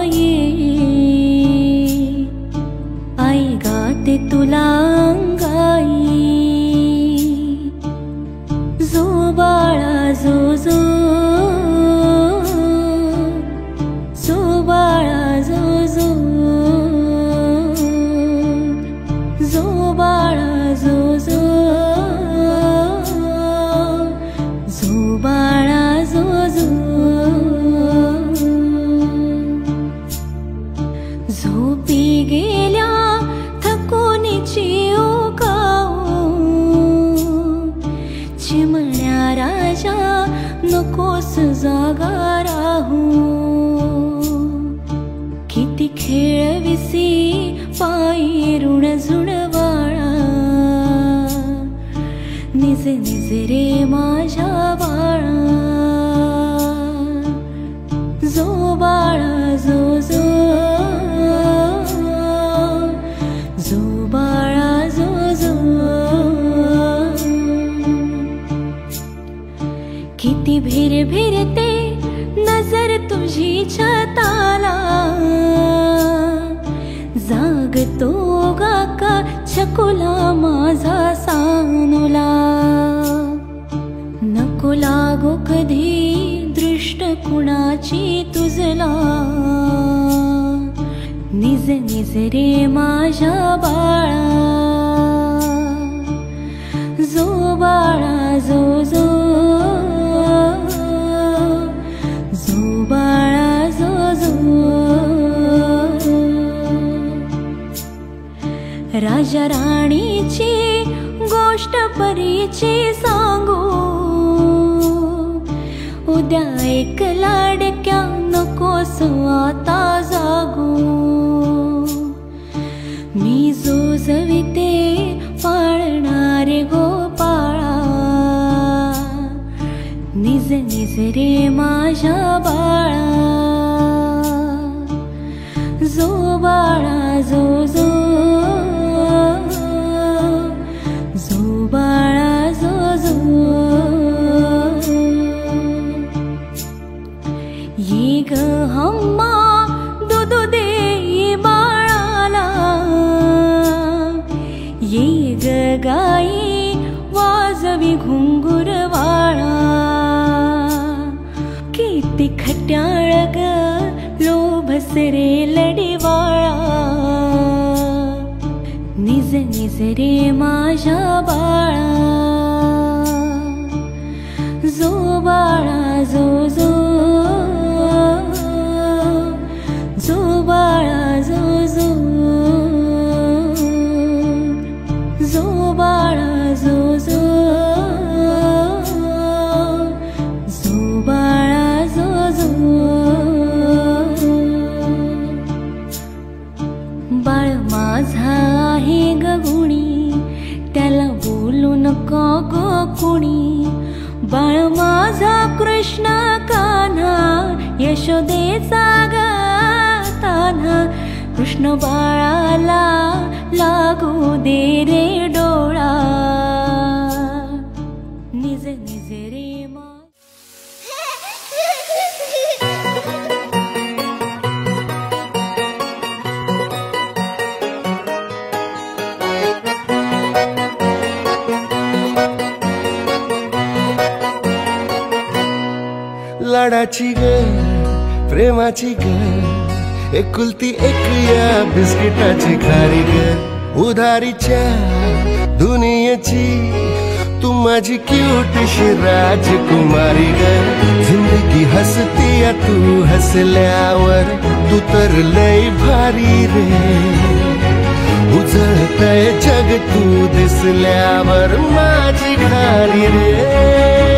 ये आई गाते तुला अंगाई जो बाळा जो जो जो बाळा जो जो जो बाळा जो जो जो बाळा जो जो झोपी गेल्या थकूनची ओकाऊ चिमण्या राजा नकोस जागा राहू किती खेळविसी पायी ऋण जुळवाळा निज निज रे माझ्या बाळा जो बाळा जो जो जो बाळा जो जो किती भिर भिरते नजर तुझी छताला जागतो गाका छकुला माझा सानुला नको लागो कधी दृष्ट कुणाची तुझला निज निज रे माझ्या बाळा जो बाळा जो जो जो बाळा जो जो राजा राणीची गोष्ट परीची सांगू उद्या एक लाडक्या नकोस आता जागू मी जो जविते पाळणारे गोपाळा निज निज रे माझ्या बाळा जो बाळा जो जो जो बाळा जो जो ये ग हम्मा दूध दे बाळाला ये ग गाई वाजवी घुंगुरवाळा किती खट्याळ ग लोभस रे लढीवाळा निज निज रे माझ्या बाळा जो बाळा जो जो जो बाळा जो जो जो बाळा जो जो जो बाळा जो जो बाळ माझा आहे ग गुणी त्याला बोलू नको ग कुणी बाळ माझा कृष्ण कान्हा यशोदेचा ग तान्हा कृष्ण बाळाला लागू दे रे डोळा निज निज रे लाडाची ग प्रेमाची ग एकुलती एक या बिस्किटाची खारी ग उधारीच्या दुनियेची तू माझी क्यूटशी राजकुमारी ग जिंदगी हसती या तू हसल्यावर तू तर लय भारी रे उजळतय जग तू दिसल्यावर माझी खारी रे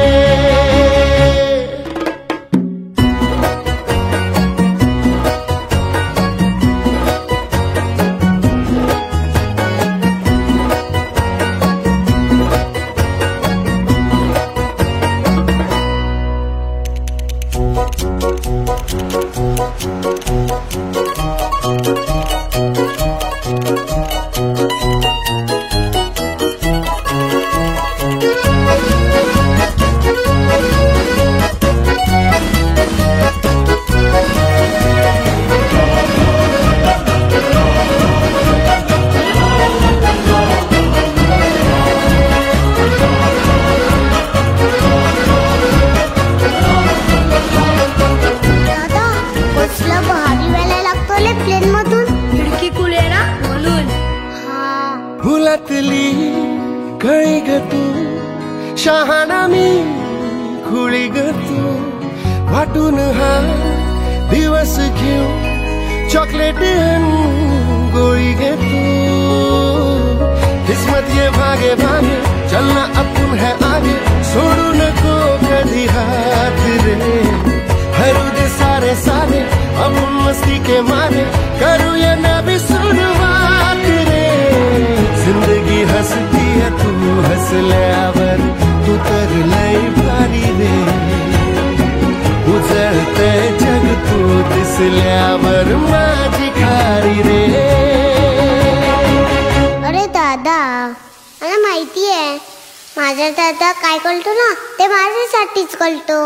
घातली कळी ग तू शहाणा मी खुळी ग तू वाटून हा दिवस घेऊ चॉकलेट गोळी ग तू किस्मत ये भागे भागे चलना अपन है आगे छोड़ू नको कधी हाथ रे हरू दे सारे सारे अपन मस्ती के मारे करूँ ये ना भी शुरुआत रे जिंदगी हंसती है तू हंसल्यावर तू तर लय भारी रे उजळते जग तू दिसल्यावर माझी खारी रे अरे दादा मला माहिती आहे माझा दादा काय करतो ना ते माझ्यासाठीच करतो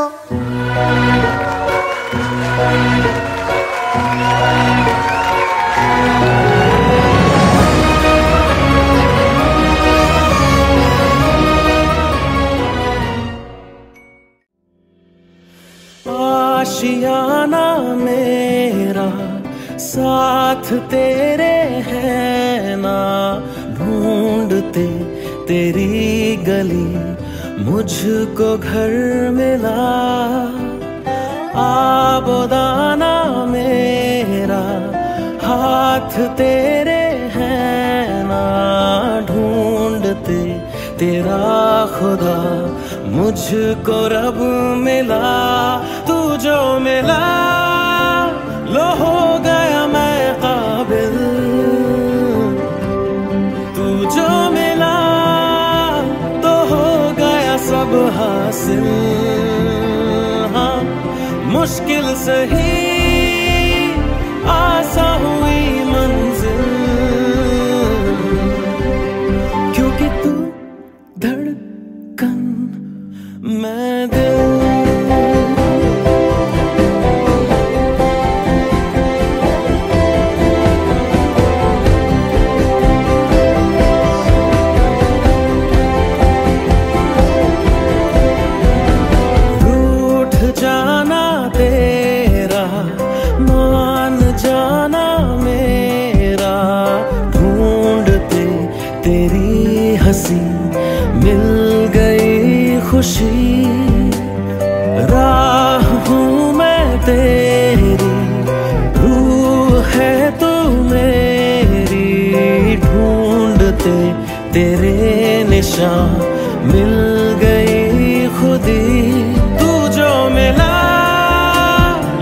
आशियाना मेरा साथ तेरे है ना ढूंढते तेरी गली मुझको घर मिला आबोदाना मेरा हाथ तेरे है ना ढूंढते तेरा खुदा मुझको रब मिला तू जो मिला लो हो गया मैं काबिल तू जो मिला तो हो गया सब हासिल हाँ मुश्किल सही आसा हुई मंजिल क्योंकि तू धड़कन मैं दिल मिल गई खुशी राह हूँ मैं तेरी रूह है तू मेरी ढूंढते तेरे निशान मिल गई खुदी तू जो मिला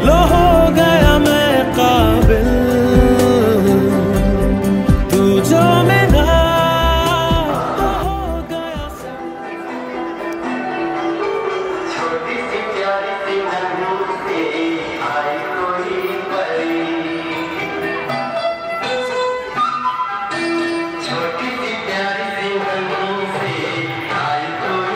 लो हो गया मैं काबिल तू जो मिला छोटी सी प्यारी सी नन्ही सी आई कोई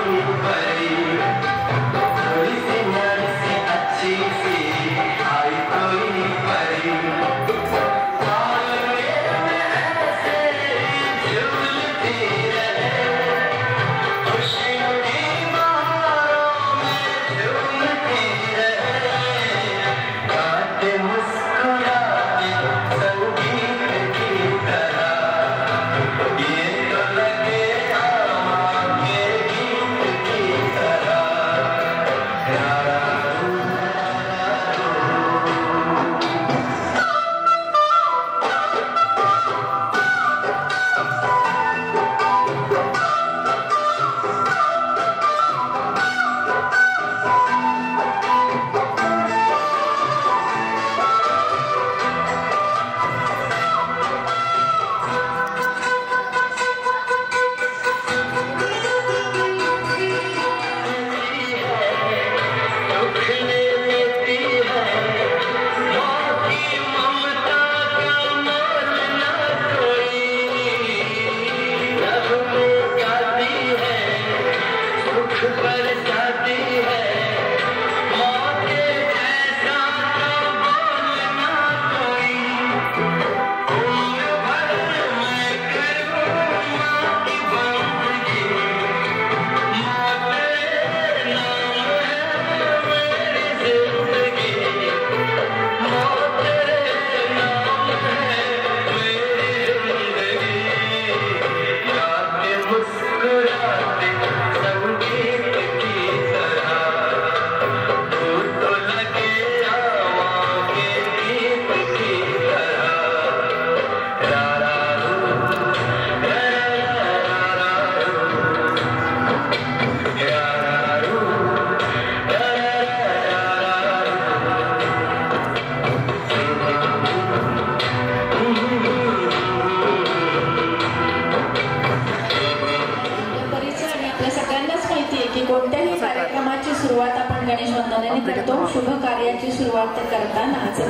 म्हणतो, शुभ कार्याची सुरुवात करतानाच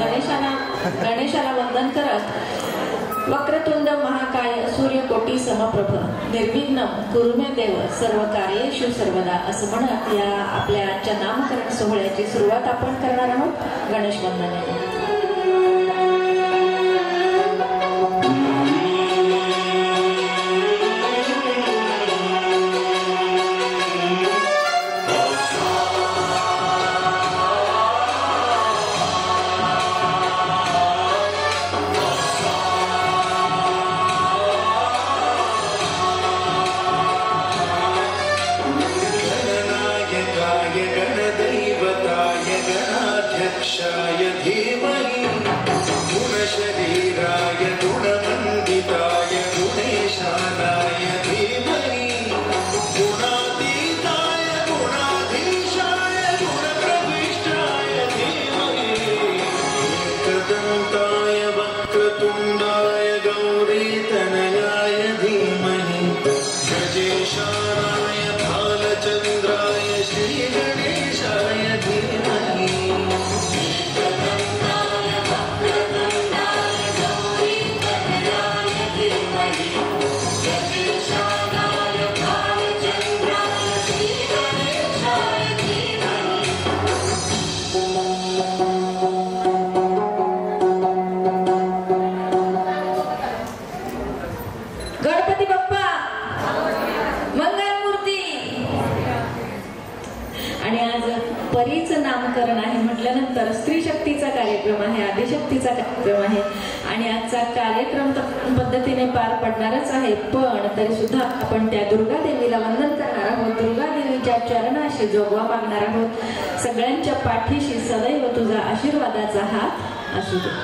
गणेशाला वंदन करत वक्रतुंड महाकाय सूर्यकोटी समप्रभ निर्विघ्नं कुरु मे देव सर्व कार्येषु सर्वदा असं म्हणत या आपल्या आजच्या नामकरण सोहळ्याची सुरुवात आपण करणार आहोत गणेश वंदनेने. गणाध्यक्षाय धीमहि गुणशरीराय गुणमण्डिताय गुणेशानाय धीमहि गुणातीताय गुणाधीशाय गुणप्रविष्टाय धीमहि एकदन्ताय वक्रतुण्डाय गौरीतनयाय धीमहि गजेशानाय भालचन्द्राय श्रीगणेशाय धीमहि गणपती बाप्पा मंगलमूर्ती. आणि आज परीचं नामकरण आहे म्हटल्यानंतर स्त्री शक्तीचा कार्यक्रम आहे, आदिशक्तीचा कार्यक्रम आहे आणि आजचा कार्यक्रम पद्धतीने पार पडणारच आहे. पण तरी सुद्धा आपण त्या दुर्गा देवीला वंदन करणार आहोत, दुर्गा देवीच्या चरणाशी जोगवा मागणार आहोत. सगळ्यांच्या पाठीशी सदैव तुझा आशीर्वादाचा हात असू दे.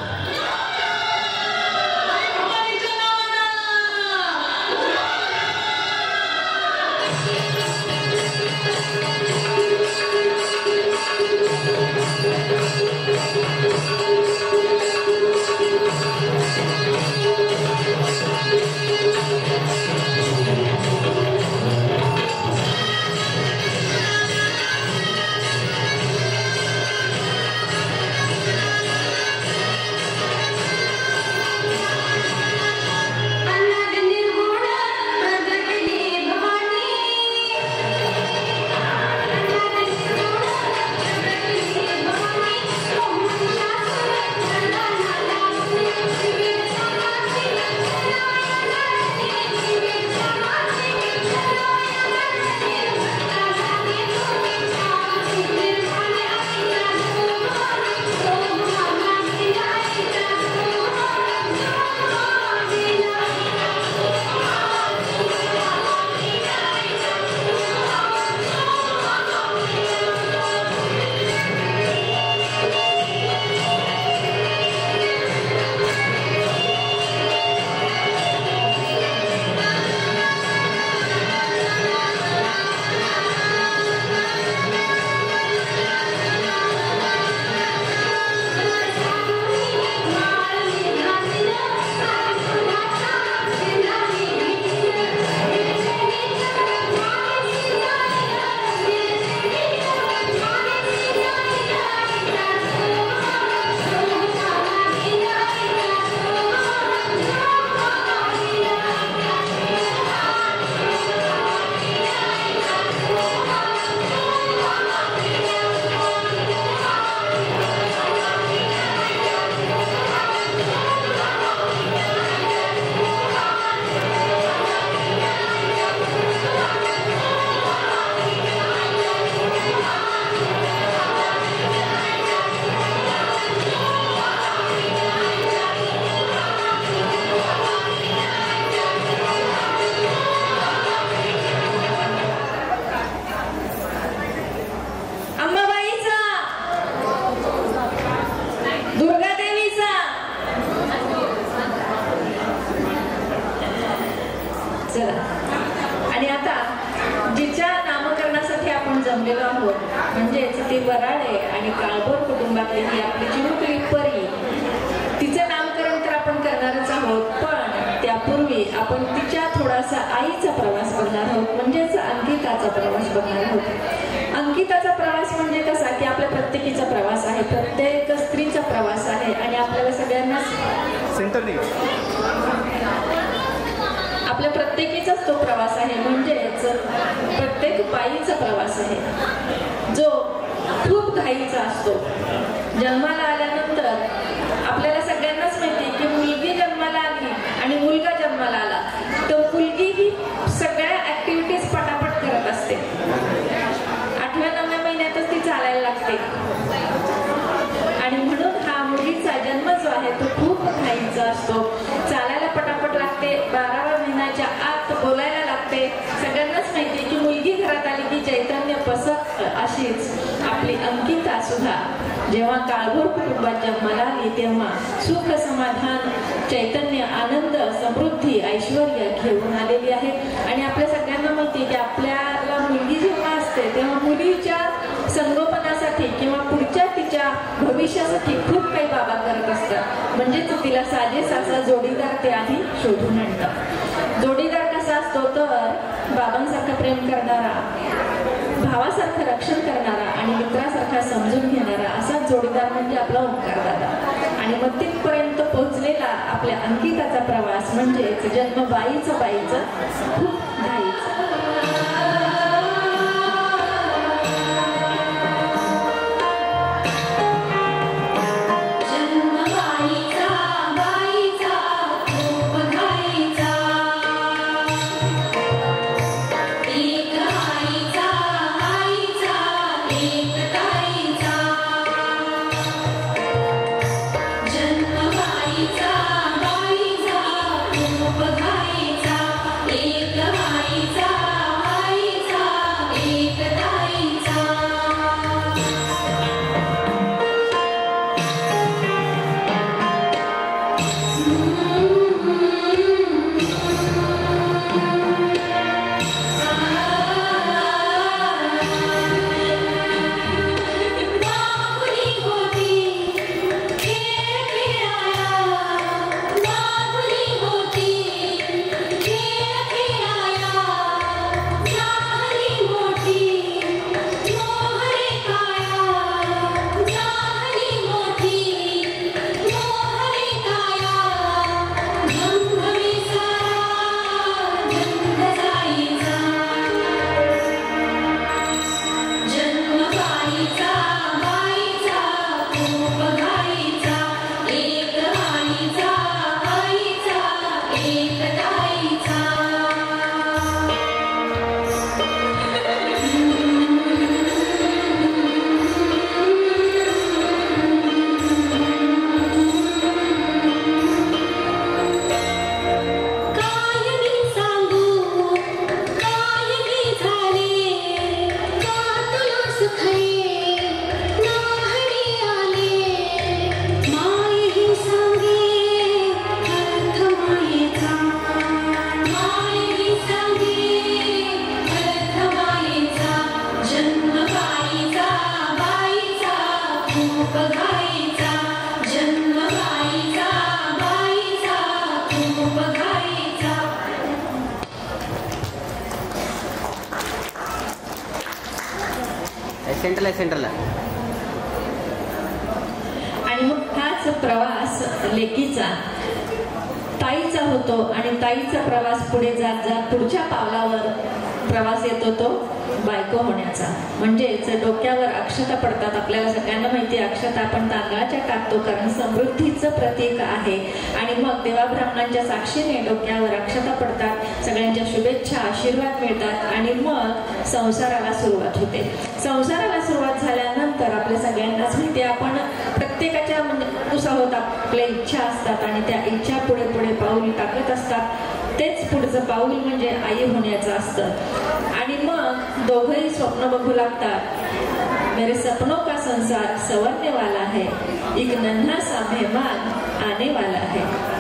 जमलेलो आहोत म्हणजेच ती वराळे आणि काळभोर कुटुंबातली ही आपली चिमुकली परी, तिचं नामकरण तर आपण करणारच आहोत, पण त्यापूर्वी आपण तिच्या थोडासा आईचा प्रवास बघणार आहोत, म्हणजेच अंकिताचा प्रवास बघणार आहोत. अंकिताचा प्रवास म्हणजे कसा की आपल्या प्रत्येक प्रत्येकीचा प्रवास आहे, प्रत्येक स्त्रीचा प्रवास आहे आणि आपल्याला सगळ्यांना आपल्या प्रत्येकीचाच तो प्रवास आहे. म्हणजेच प्रत्येक बाईचा प्रवास आहे जो खूप घाईचा असतो. जन्माला आल्यानंतर आपल्याला सगळ्यांनाच माहिती की मुलगी जन्माला आली आणि मुलगा जन्माला आला तर मुलगी ही सगळ्या ऍक्टिव्हिटीज पटापट करत असते. 8व्या-9व्या महिन्यातच ती चालायला लागते आणि म्हणून हा मुलीचा जन्म जो आहे तो खूप घाईचा असतो. चालायला पटापट लागते, 12व्या महिन्याच्या आत बोलायला लागते. सगळ्यांनाच माहिती की मुलगी घरात आली की चैतन्य पसरत. अशीच आपली अंकिता सुद्धा जेव्हा काळभोर कुटुंबात जन्माला आली तेव्हा सुख, समाधान, चैतन्य, आनंद, समृद्धी, ऐश्वर्य घेऊन आलेली आहे. आणि आपल्या सगळ्यांना माहिती की आपल्याला मुलगी जेव्हा असते तेव्हा मुलीच्या संगोपनासाठी किंवा पुढच्या तिच्या भविष्यासाठी खूप काही बाबा करत असतात. म्हणजेच तिला साजेस असा जोडीदार ते आधी शोधून आणतात. जोडीदार कसा असतो तर बाबांसारखं प्रेम करणारा, भावासारखं रक्षण करणारा आणि मित्रासारखा समजून घेणारा असा जोडीदार म्हणजे आपला ओंकार दादा. आणि मग तिथपर्यंत पोहोचलेला आपल्या अंकिताचा प्रवास म्हणजेच जन्म बाईचं खूप घाईचं. सेंट्रल आणि मग हाच प्रवास लेकीचा ताईचा होतो आणि ताईचा प्रवास पुढे जात जात पुढच्या पावलावर प्रवास येतो तो बायको होण्याचा. म्हणजेच डोक्यावर अक्षता पडतात. आपल्याला सगळ्यांना माहिती आहे अक्षता आपण तांदळाच्या टाकतो कारण समृद्धीचं प्रतीक आहे. आणि मग देवा ब्राह्मणांच्या साक्षीने डोक्यावर अक्षता पडतात, सगळ्यांच्या शुभेच्छा आशीर्वाद मिळतात आणि मग संसाराला सुरुवात होते. संसाराला सुरुवात झाल्यानंतर आपल्या सगळ्यांनाच माहिती आपण प्रत्येकाच्या म्हणजे आहोत, आपल्या इच्छा असतात आणि त्या इच्छा पुढे पुढे पाऊल टाकत असतात. तेच पुढचं पाऊल म्हणजे आई होण्याचं असतं. आणि मग दोघंही स्वप्न बघू लागतात. मेरे सपनों का संसार संवरने वाला है, एक नन्हा सा मेहमान आने वाला है.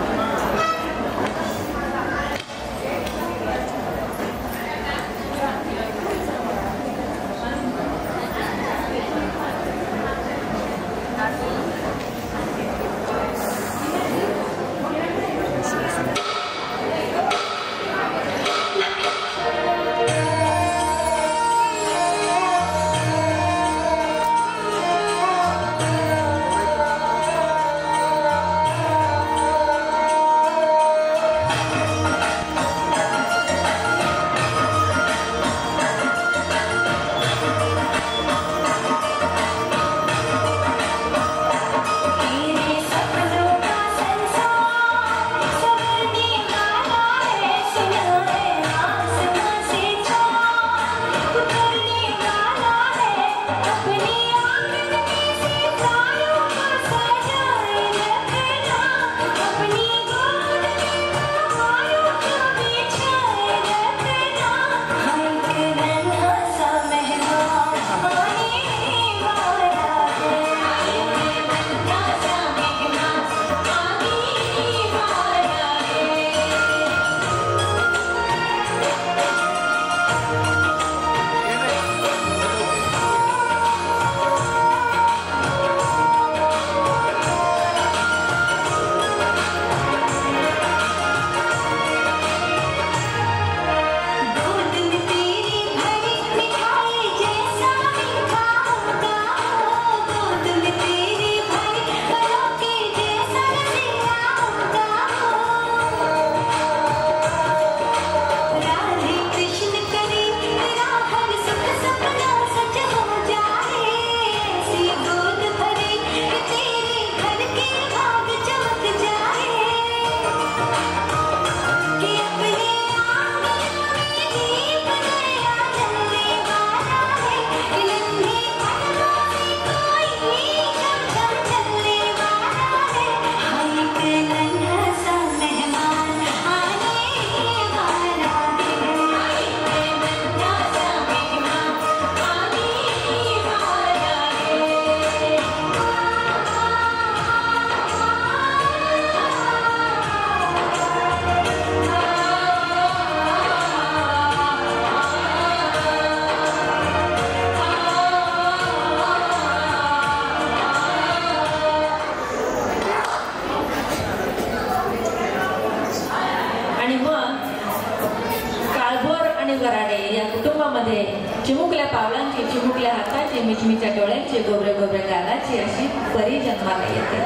मध्ये चिमुकल्या पावलांची, चिमुकल्या हाताची, मिचमिच्या डोळ्यांची, गोबरे गोबरे गालाची अशी परी जन्माला येते.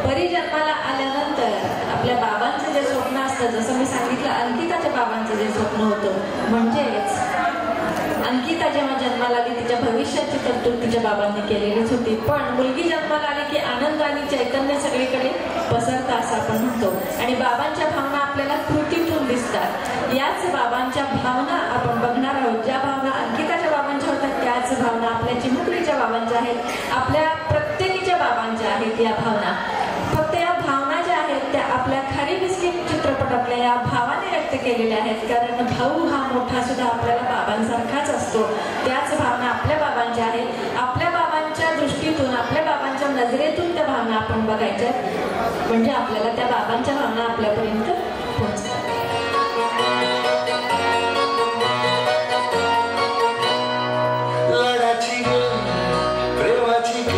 परी जन्माला आल्यानंतर आपल्या बाबांचं जे स्वप्न असतं, जसं मी सांगितलं अंकिताच्या बाबांचं जे स्वप्न होतं, म्हणजेच अंकिता जेव्हा जन्माला आली तिच्या भविष्याची तरतूद तिच्या बाबांनी केलेलीच होती. पण मुलगी जन्माला आली की आनंद आणि चैतन्य सगळीकडे पसरतं असं आपण म्हणतो. आणि बाबांच्या भावना आपल्याला कृतीतून दिसतात. याच बाबांच्या भावना आपण बघणार आहोत. ज्या भावना अंकिताच्या बाबांच्या होत्या त्याच भावना आपल्या चिमुकलीच्या बाबांच्या आहेत, आपल्या प्रत्येकीच्या बाबांच्या आहेत. या भावना फक्त या भावना ज्या आहेत त्या आपल्या खारी बिस्किट चित्रपटातल्या या भावाने व्यक्त केलेल्या आहेत. कारण भाऊ हा मोठा सुद्धा आपल्याला बाबांसारखाच असतो. त्याच भावना आपल्या बाबांच्या आहेत. आपल्या बाबांच्या दृष्टीतून, आपल्या बाबांच्या नजरेतून त्या भावना आपण बघायच्या, म्हणजे आपल्याला त्या बाबांच्या भावना आपल्यापर्यंत पोहोचतात. लाडाची ग, प्रेमाची ग,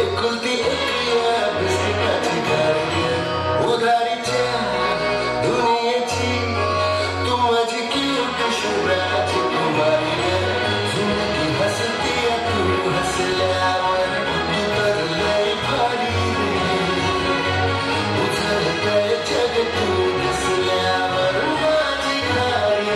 एकुलती एक या बिस्किटाची गाडी, उधारीच्या दुनियेची तू माझी किती शुभ्राची कुमारी, झुमकी हसती तू हसल्यावर, तू तर लय भारी उजळतंय जग तू दिसल्यावर, माझी गाडी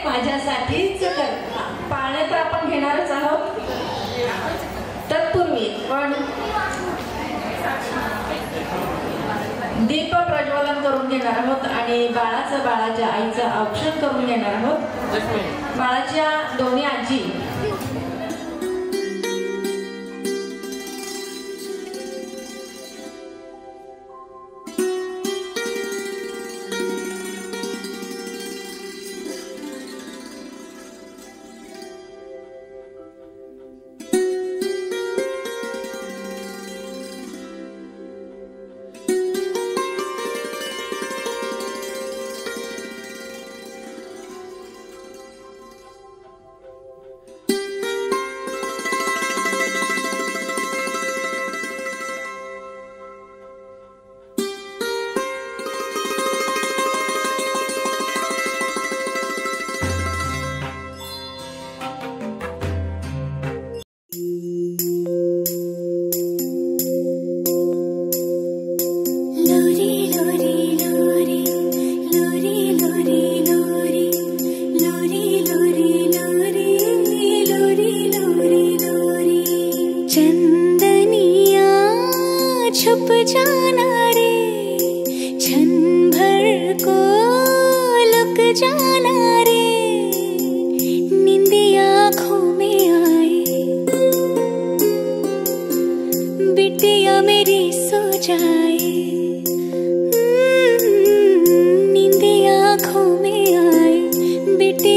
माझ्यासाठीच कर. पाळणे तर आपण घेणारच आहोत. तत्पूर्वी पण दीप प्रज्वलन करून घेणार आहोत आणि बाळाचं, बाळाच्या आईचं औक्षण करून घेणार आहोत. बाळाच्या दोन्ही आजी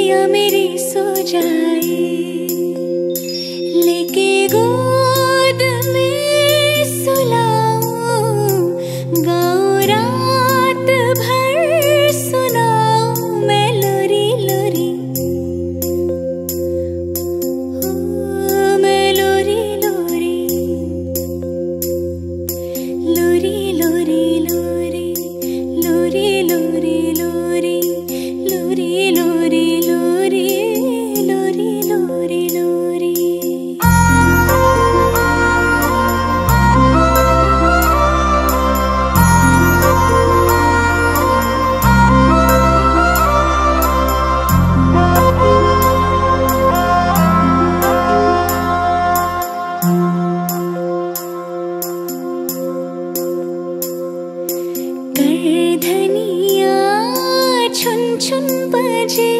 पिया मेरी सो जाए, लेके गोद में सुलाऊं, गाऊं रात भर सुनाऊं मैं लोरी लोरी, मैं लोरी लोरी, लोरी लोरी लोरी, लोरी लोरी लोरी, लोरी लोरी लोरी, लोरी लोरी लोरी। करधनिया छुन छुन बजे,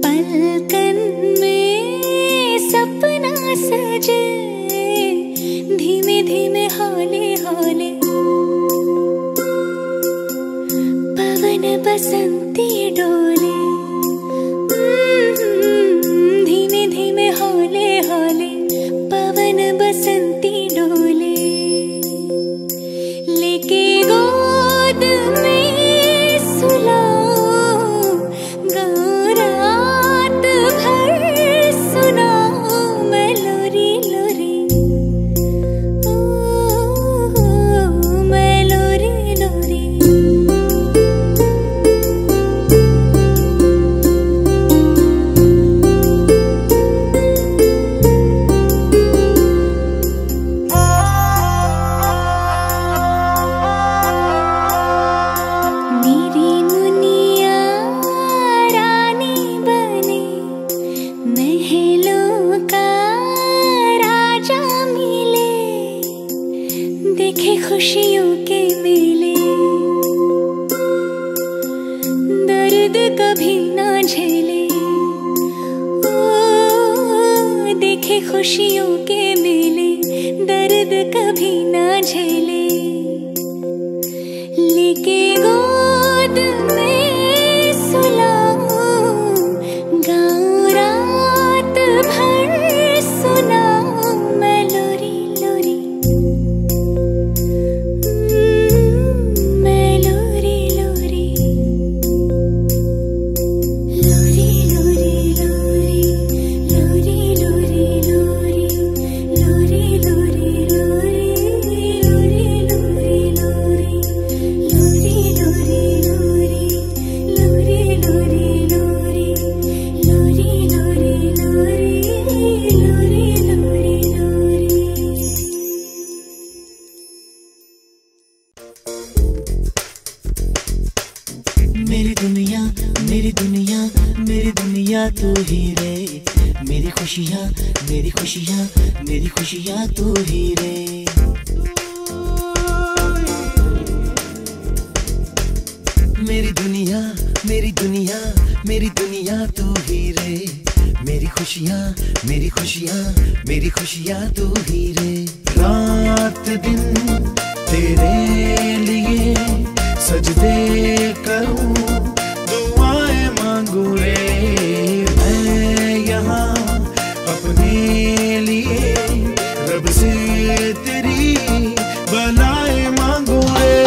पलकन में सपना सजे, धीमे धीमे हौले हौले पवन बसंती डोले, धीमे धीमे हौले हौले पवन बसंती डोले, लेके गोद में सुलाऊं, गाऊं रात भर सुनाऊं मैं लोरी लोरी, मैं लोरी लोरी। मेरी मुनिया रानी बने, महलों का राजा मिले, देखे खुशियों के मेले, दर्द कभी ना झेले, ओ देखे खुशियों के मेले, दर्द कभी ना झेले, लेके गोद में सुलाऊं, गाऊं रात भर सुनाऊं मैं लोरी लोरी, मैं लोरी लोरी, लोरी लोरी लोरी, लोरी लोरी लोरी, लोरी लोरी लोरी, लोरी लोरी लोरी, लोरी लोरी लोरी, लोरी लोरी लोरी, लोरी लोरी लोरी, लोरी लोरी लोरी। मेरी दुनिया मेरी दुनिया मेरी दुनिया तू ही रे, मेरी खुशियाँ मेरी खुशियाँ मेरी खुशियाँ तू ही रे। मेरी दुनिया मेरी दुनिया मेरी दुनिया तू ही रे, मेरी खुशियाँ मेरी खुशियाँ मेरी खुशियाँ तू ही रे। रात दिन तेरे लिए सजदे करूं, दुआएं मांगू रे मैं यहाँ अपने लिए, रब से तेरी भलाई मांगू रे।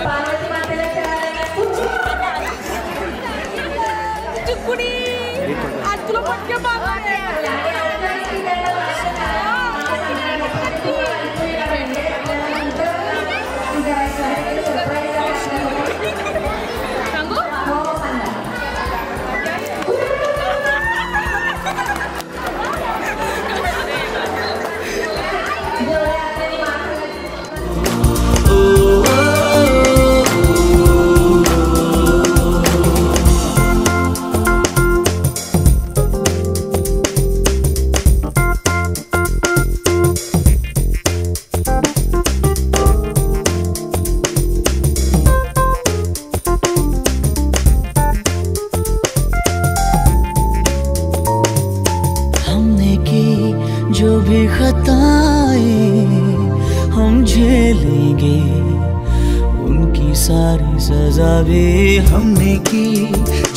पार्वती मातेला खेळायला सजा भी हमने की,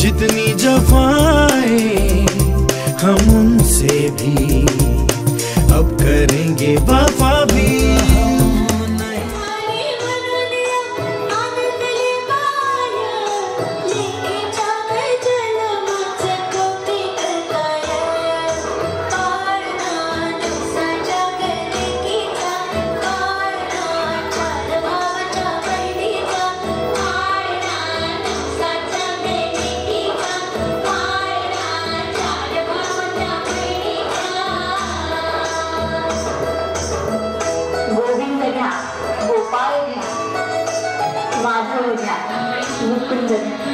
जितनी जफाएं हम उनसे भी अब करेंगे वफा भी। Thank you.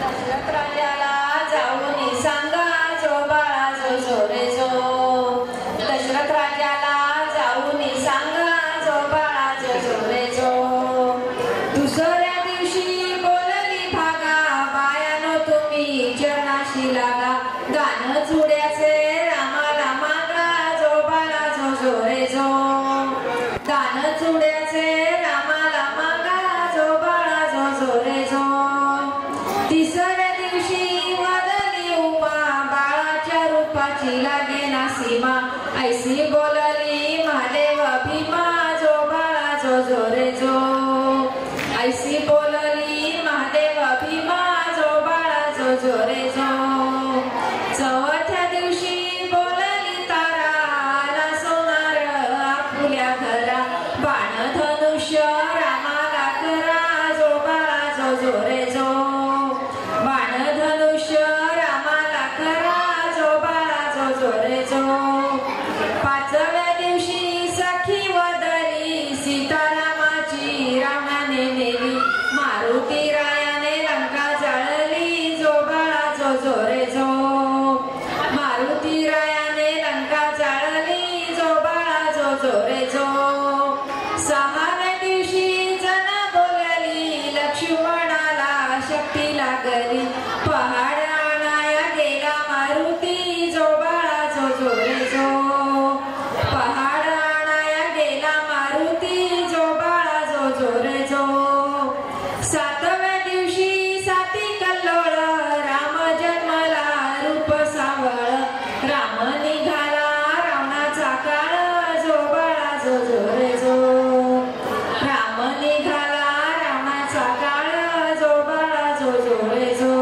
दशरथ राजाला जाऊन सांगा जो बाळा जो जो रे जो. दशरथ राजाला जाऊन सांगा जो बाळा जो जो रे जो. दुसऱ्या दिवशी बोलली भागा बायानो तुम्ही चरणाशी लागा. गाणं चुड्याचे रामाला मागा जो बाळा जो जो रे जो. गाणं चुड्याचे रामाला मागा जो बाळा जो जो रे जो. तिसऱ्या दिवशी वादली उमा बाळाच्या रूपाची लागे ना सीमा. ऐसी बोलली महादेव भीमा जो बाळा जो जो रे जो. ऐसी बोलली महादेव भीमा जो बाळा जो जो रे जो. चौथ्या दिवशी बोलली तारा आला सोनार आपुल्या घरा. बाण धनुष्य रामाला करा जो बाळा जो जो रे जो. बाण धनुष्य रामाला करा जो बाळा जो जो रे जो. पाचव्या दिवशी सखी वदली सीतारामाची रामाने नेली. मारुती रायाने लंका जाळली जो बाळा जो जो रे जो. मारुती रायाने लंका जाळली जो बाळा जो जो रे जो. सहाव्या दिवशी जना बोलली लक्ष्मणाला शक्ती लागली. पहाड आणाया गेला मारुती जो बाळा जो जो रे जो. पहाड आणाया गेला मारुती जो बाळा जो जो रे जो. सातव्या दिवशी साती कल्लोळ राम जन्मला रूप सावळ. राम निघाला रावणाचा काळ जो बाळा जो जो रे जो. राम निघाला रावणाचा काळ जो बाळा जो जो रे जो.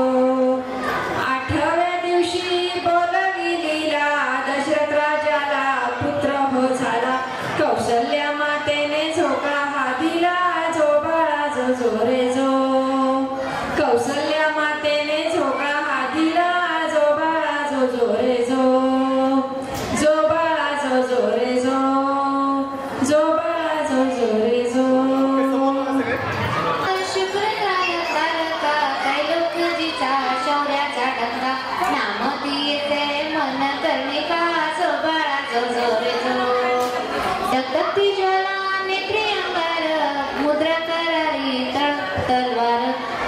आठव्या दिवशी बोलवी लीला दशरथ राजाला पुत्र हो झाला. कौशल्या मातेने झोका हा दिला जो बाळा जो जो रे जो. कौशल्या मातेने झोका हा दिला जो बाळा जो जो रे जो. जो बाळा जो जो रे जो. जो बाळा जो जो रे जो. शुक्रकाय तारका त्रैलोक्यजीचा शौर्याचा डंका. नाम तीये मन कर्णिका जो बाळा जो जो रे जो. दगदगती ज्वाला नेत्री अंगार मुद्रा करारी तलवार.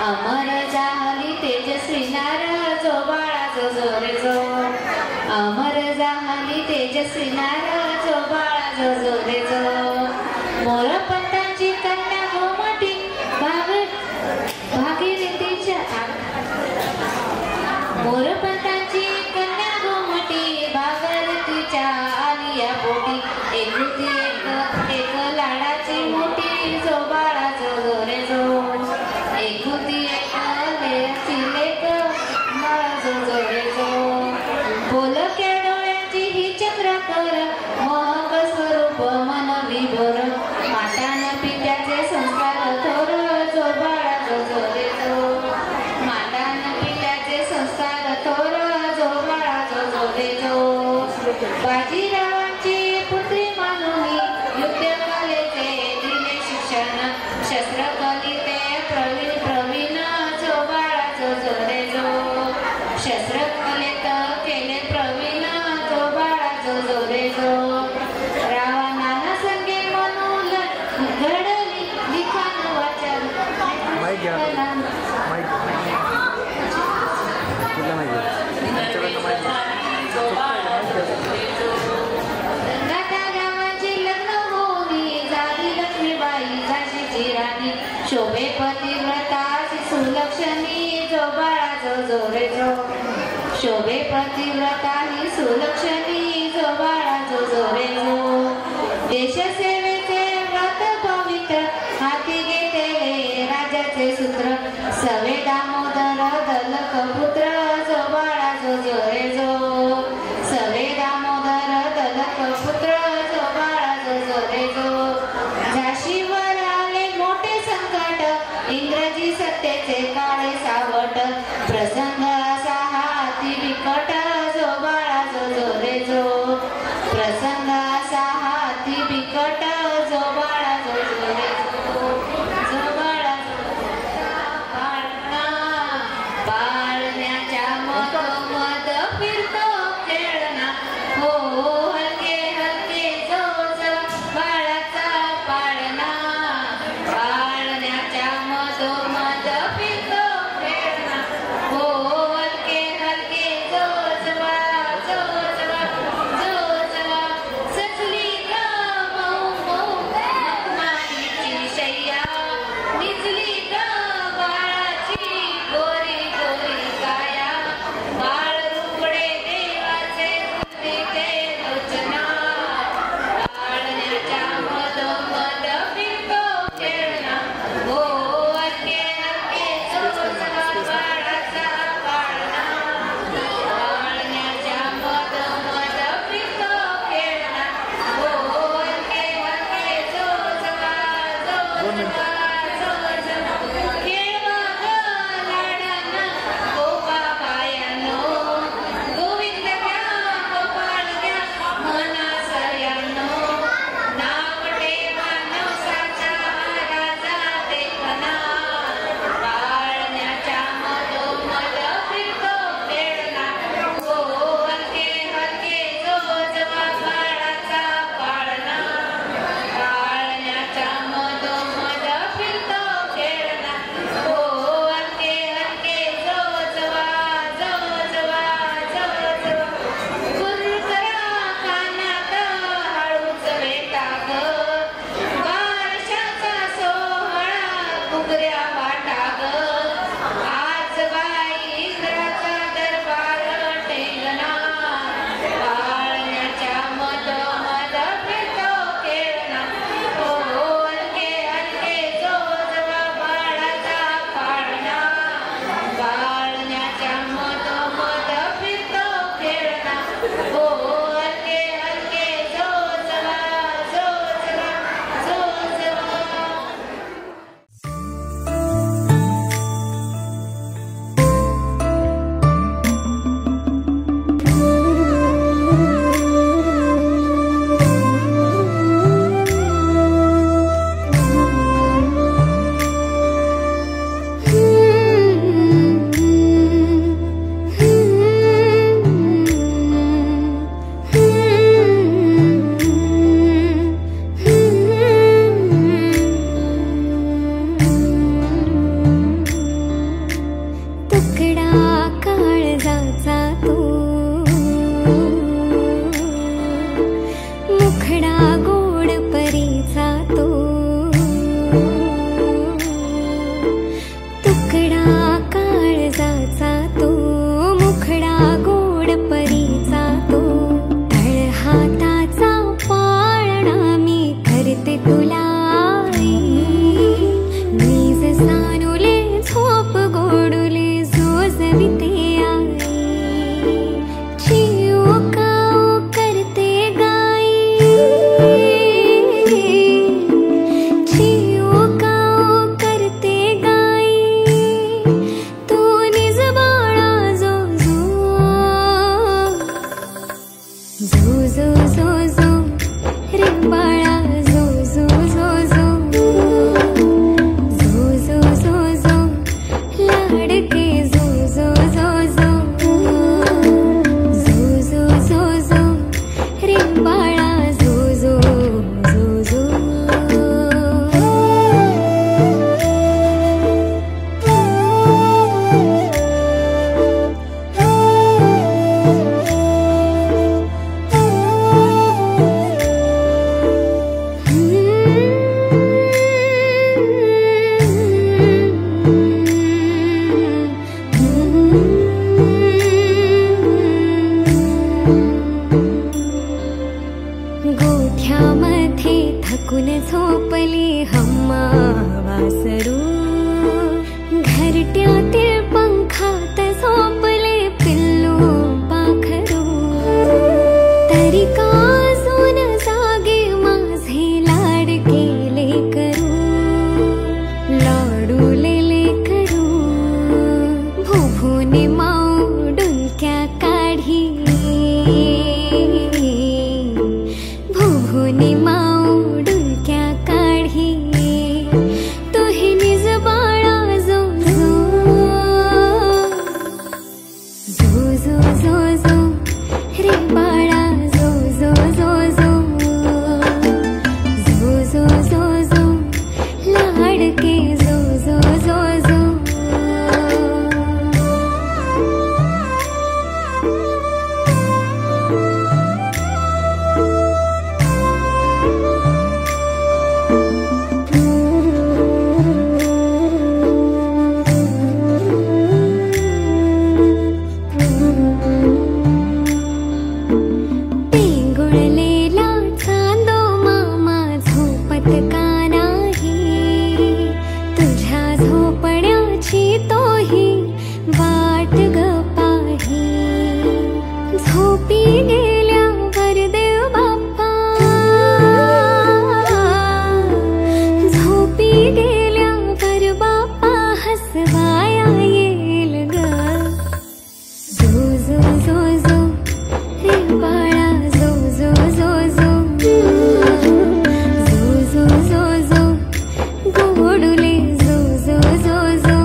अमर जाहली तेजस्वी नार जो बाळा जो जो रे जो. अमर जाहली तेजस्वी नार जो बाळा जो जो रे जो. मोरपंतांची कन्या गोमटी भागीरथीच्या. मोरपंतांची कन्या गोमटी भागीरथीच्या आलिया पोटी. एकुलती एक लाडाची मोठी जो बाळा जो जो रे जो. एकुलती एक लेक बाळा जो जो रे जो. बोलक्या डोळ्यांची ही चक्राकर मोहक स्वरूप मन विभोर. मातान पित्याचे संस्कार थोर जो बाळा जो जो रे जो. मातान पित्याचे संस्कार थोर जो बाळा जो जो रे जो. बाजीरावांची पुत्री मानुनी युद्ध कलेचे दिले शिक्षण. शस्त्र कलिते प्रवीण जो बाळा जो जो रे जो. शस्त्र कलेत केले प्रवीण जो बाळा जो जो रे जो. रावणाला संगे म्हणून घडली लिखाण वाचन. गावाची लग्न होऊनी झाली लक्ष्मीबाई झाशीची राणी. शोभे पतिव्रता सुलक्षणी जो बाळा जो जो रे जो. शोभे पतिव्रता ही सुलक्षणी जो बाळा जो जो रे जो. देशसेवेचे व्रत पवित्र हाती घेतले राजाचे सूत्र. सवे दामोदर दलक पुत्र जो बाळा जो जो रे जो. सवे दामोदर दलक पुत्र जो बाळा जो जो रे जो. झाशीवर आले मोठे संकट इंग्रजी सत्तेचे काळे सावट. प्रसंग असा हा अति बिकट जो बाळा जो जो रे जो. प्रसंग असा हा अति बिकट झोपी गेल्यावर देव बाप्पा, झोपी गेल्यावर बाप्पा हसवाया येईल ग. जो जो जो जो रे बाळा जो जो जो जो, जो जो जो जो गोडुले जो जो जो जो.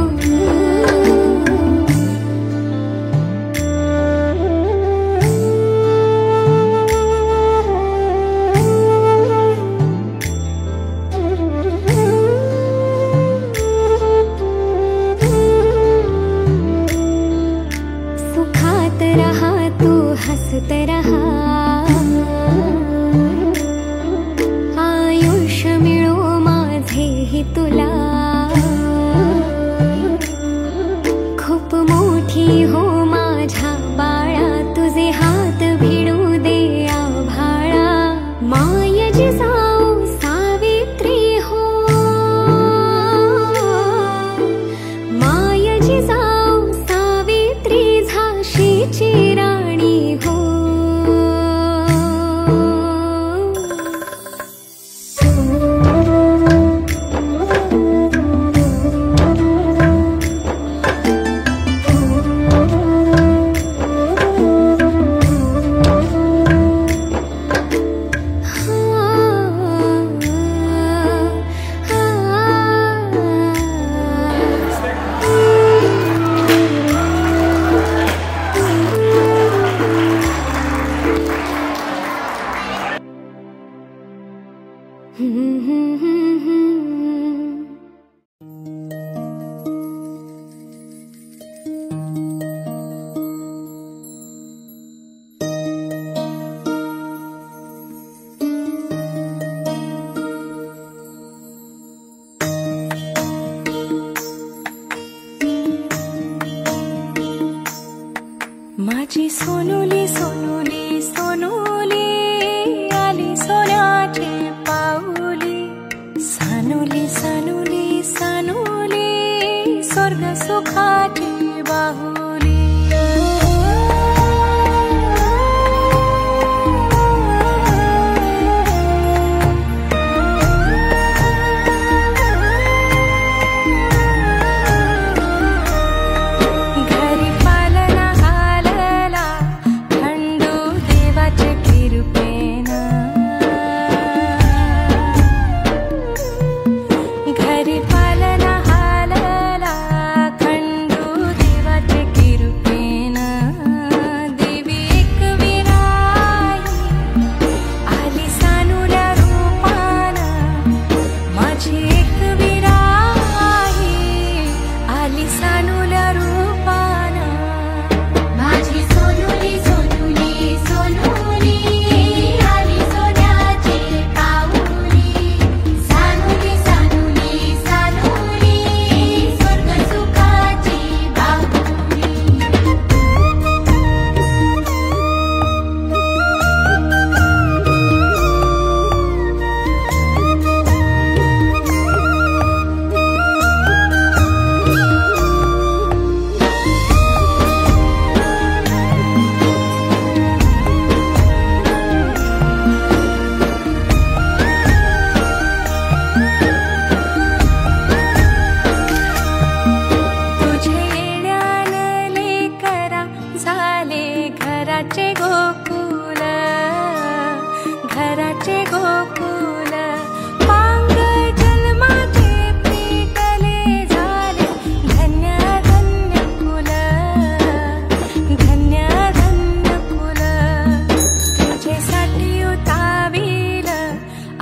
सुखात रहा तू हसत रहा, आयुष्य मिळो माझेही तुला. खूप मोठी हो माझ्या बाळा, तुझे हात भिडू दे आभाळा. माय जिजाऊ सावित्री हो, माय जिजाऊ सावित्री झाशीची राणी हो. माझी सोनुली सोनुली सोनुली आली सोन्याची पाऊली. सानुली सानुली सानुली स्वर्ग सुखाची बाहुली. घरी पालना हालला खंडू देवाचे कृपेन. घरी पालना हालला खंडू देवाचे कृपेन. देवी एक विराई आली सानुल्या रूपान. माझी एक विराई आली सानुल्या रूपान. माझी सोनुली सोनुली सोनुली आली सोन्याची पाऊली. सानुली सानुली सानुली स्वर्ग सुखाची बाहुली. तुझे येण्यानं लेकरा झाले घराचे गोकुल. घराचे गोकुल पांग जन्माचे पेटले झाले. धन्य धन्य कुल, धन्य धन्य कुल. तुझ्यासाठी उतावील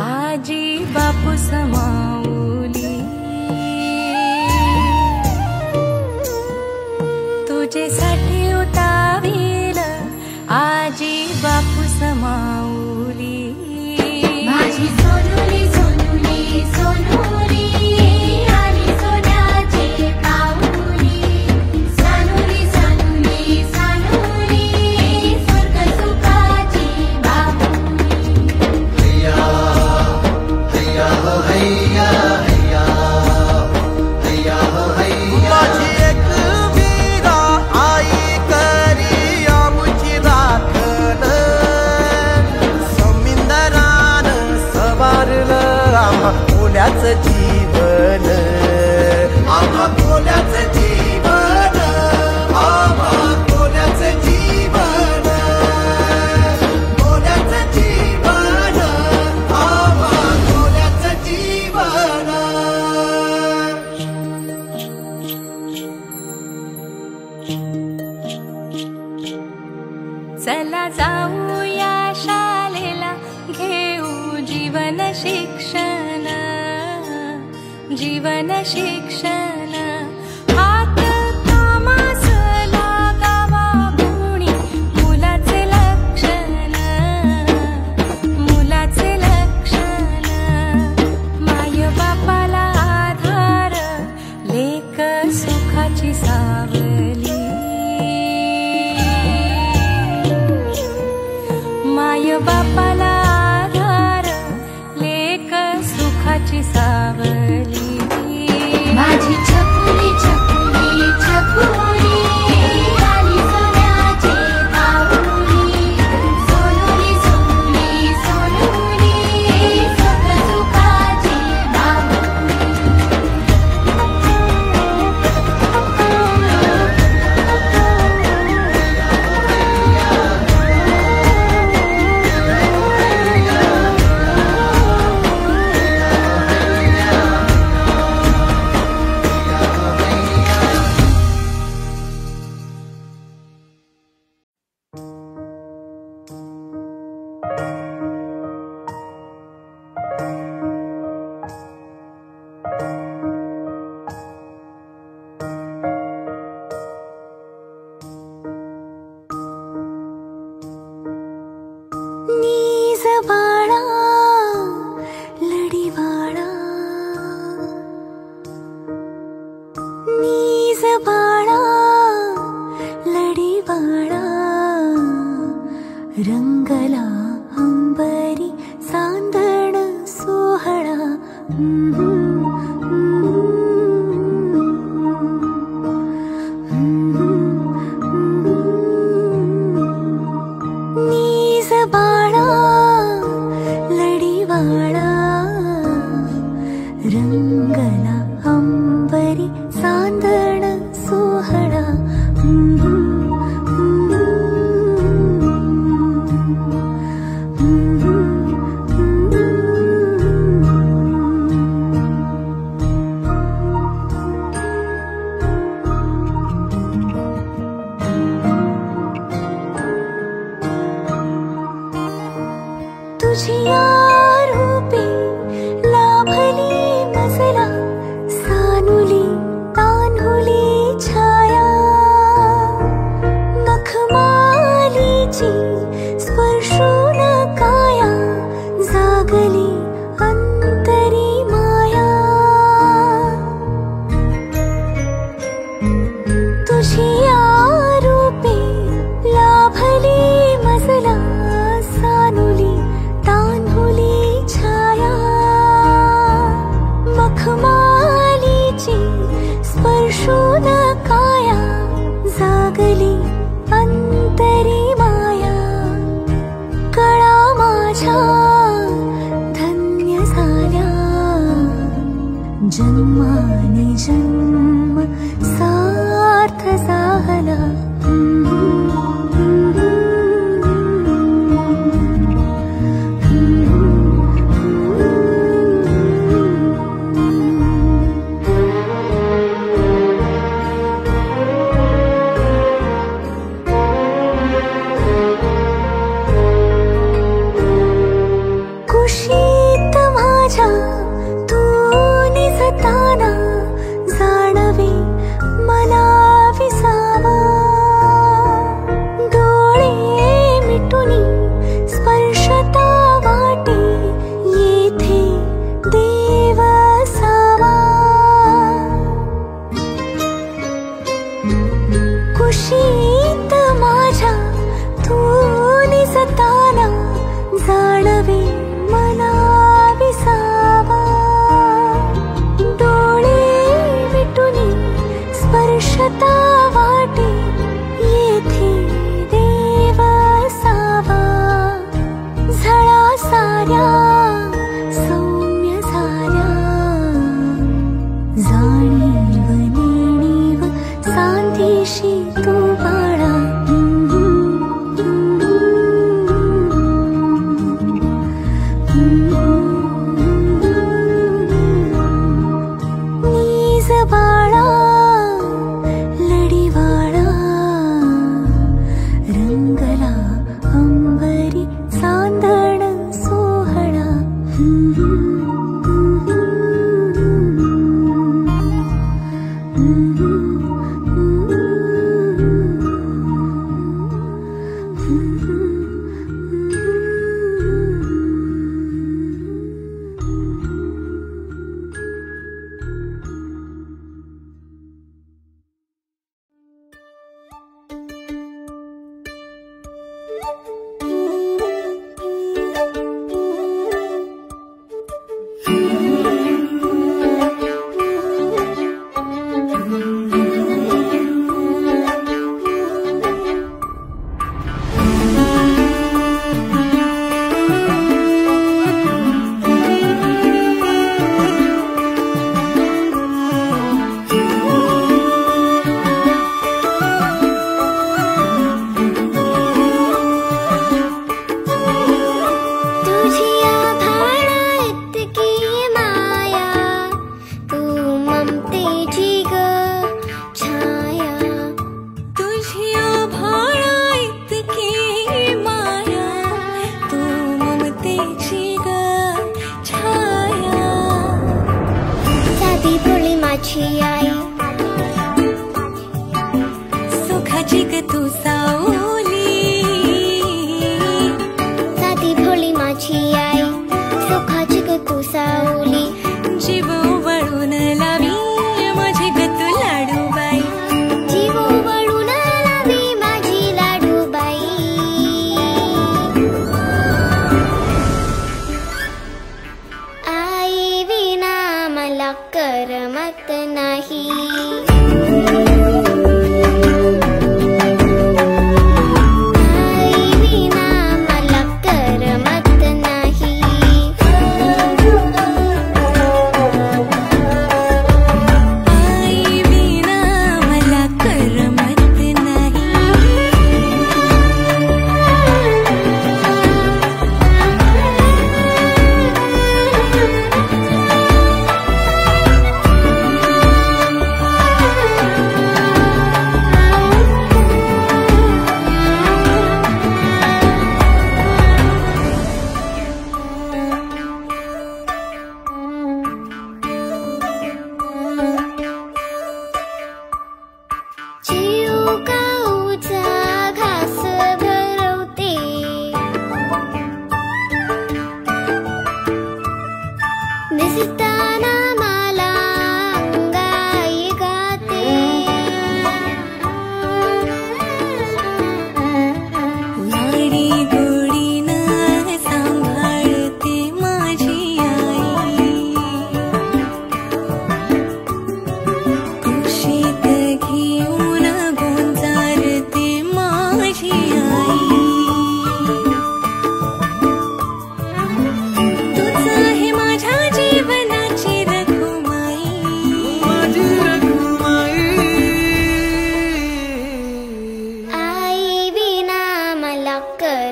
आजी बापू समाऊली. तुझ्यासाठी उतावील आजी बापू समाऊली. माझी चला जाऊया शाळेला घेऊ जीवन शिक्षण, जीवन शिक्षण. हात कामास लागावा गुणी मुलाचे लक्षण, मुलाचे लक्षण. माय बापाला आधार लेक सुखाची सावली, माय बापाला आधार लेक सुखाची सावली. माझी छकुली छकुली छकुली आली सोन्याची बाहुली, सोनुली सोनुली सोनुली सुख सुखाची नीज बाळा लढीवाळा, नीज बाळा लढीवाळा. रंगला अंबरी सांदण सोहळा. नीज बाळा लढीवाळा, रंगला अंबरी सांदण सोहळा. तुझिया रूपी लाभली मजला, सानुली तान्हुली छाया. मखमालीची स्पर्शून काया, जागली अंतरी माया. तुझिया रूपी लाभली मजला, सानुली तान्हुली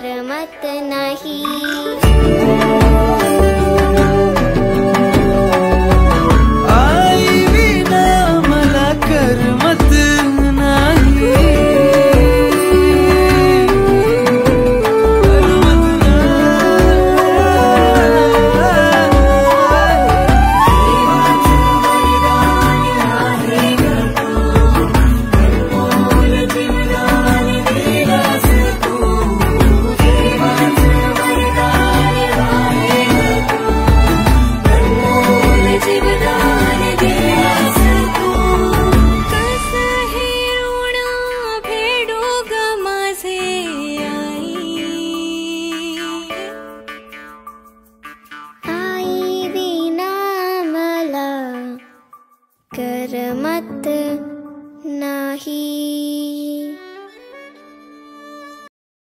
करमत नाही.